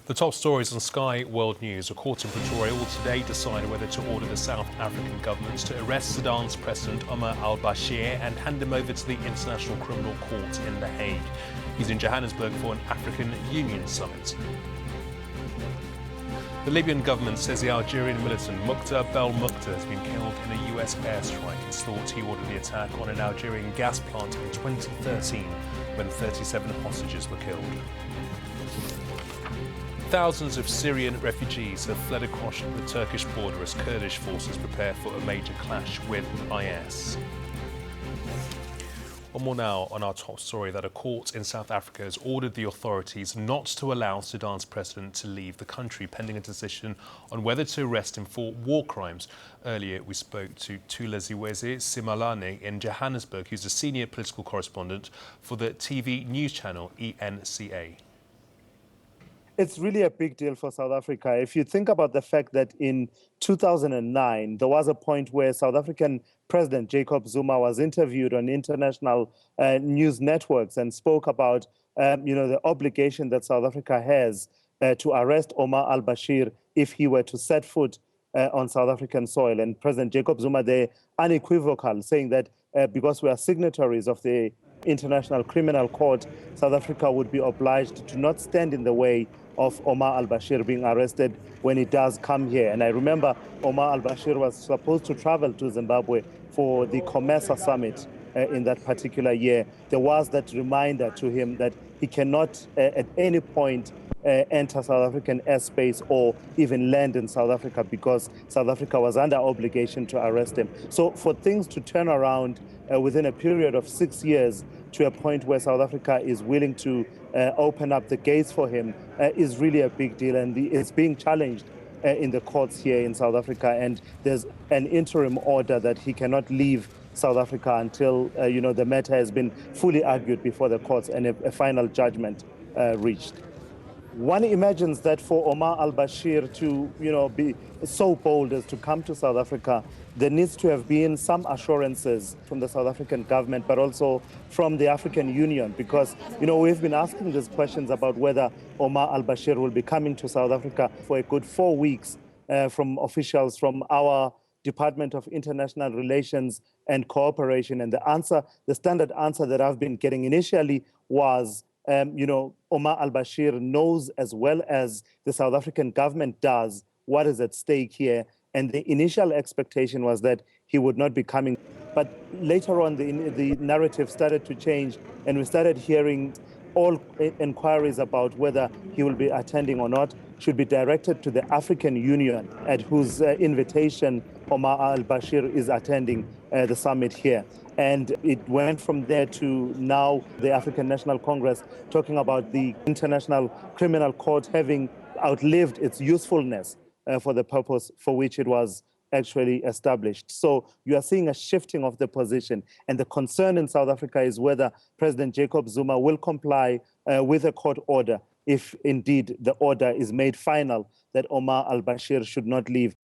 The top stories on Sky World News. A court in Pretoria will today decide whether to order the South African government to arrest Sudan's President Omar al-Bashir and hand him over to the International Criminal Court in The Hague. He's in Johannesburg for an African Union summit. The Libyan government says the Algerian militant Muqtada Belmokhtar has been killed in a US airstrike. It's thought he ordered the attack on an Algerian gas plant in 2013 when 37 hostages were killed. Thousands of Syrian refugees have fled across the Turkish border as Kurdish forces prepare for a major clash with IS. One more now on our top story that a court in South Africa has ordered the authorities not to allow Sudan's president to leave the country, pending a decision on whether to arrest him for war crimes. Earlier, we spoke to Thulasizwe Simelane in Johannesburg, who's a senior political correspondent for the TV news channel eNCA. It's really a big deal for South Africa. If you think about the fact that in 2009, there was a point where South African President Jacob Zuma was interviewed on international news networks and spoke about, the obligation that South Africa has to arrest Omar al-Bashir if he were to set foot on South African soil. And President Jacob Zuma, they're unequivocal, saying that because we are signatories of the International Criminal Court, South Africa would be obliged to not stand in the way of Omar al-Bashir being arrested when he does come here. And I remember Omar al-Bashir was supposed to travel to Zimbabwe for the COMESA summit in that particular year. There was that reminder to him that he cannot at any point enter South African airspace or even land in South Africa because South Africa was under obligation to arrest him. So for things to turn around within a period of 6 years to a point where South Africa is willing to open up the gates for him is really a big deal, and it's being challenged in the courts here in South Africa, and there's an interim order that he cannot leave South Africa until the matter has been fully argued before the courts and a final judgment reached. One imagines that for Omar al-Bashir to be so bold as to come to South Africa, there needs to have been some assurances from the South African government, but also from the African Union, because we've been asking these questions about whether Omar al-Bashir will be coming to South Africa for a good 4 weeks from officials from our Department of International Relations and Cooperation. And the standard answer that I've been getting initially was, Omar al-Bashir knows as well as the South African government does what is at stake here. And the initial expectation was that he would not be coming. But later on, the narrative started to change, and we started hearing all inquiries about whether he will be attending or not should be directed to the African Union, at whose invitation Omar al-Bashir is attending the summit here. And it went from there to now the African National Congress talking about the International Criminal Court having outlived its usefulness for the purpose for which it was actually established. So you are seeing a shifting of the position. And the concern in South Africa is whether President Jacob Zuma will comply with a court order if indeed the order is made final that Omar al-Bashir should not leave.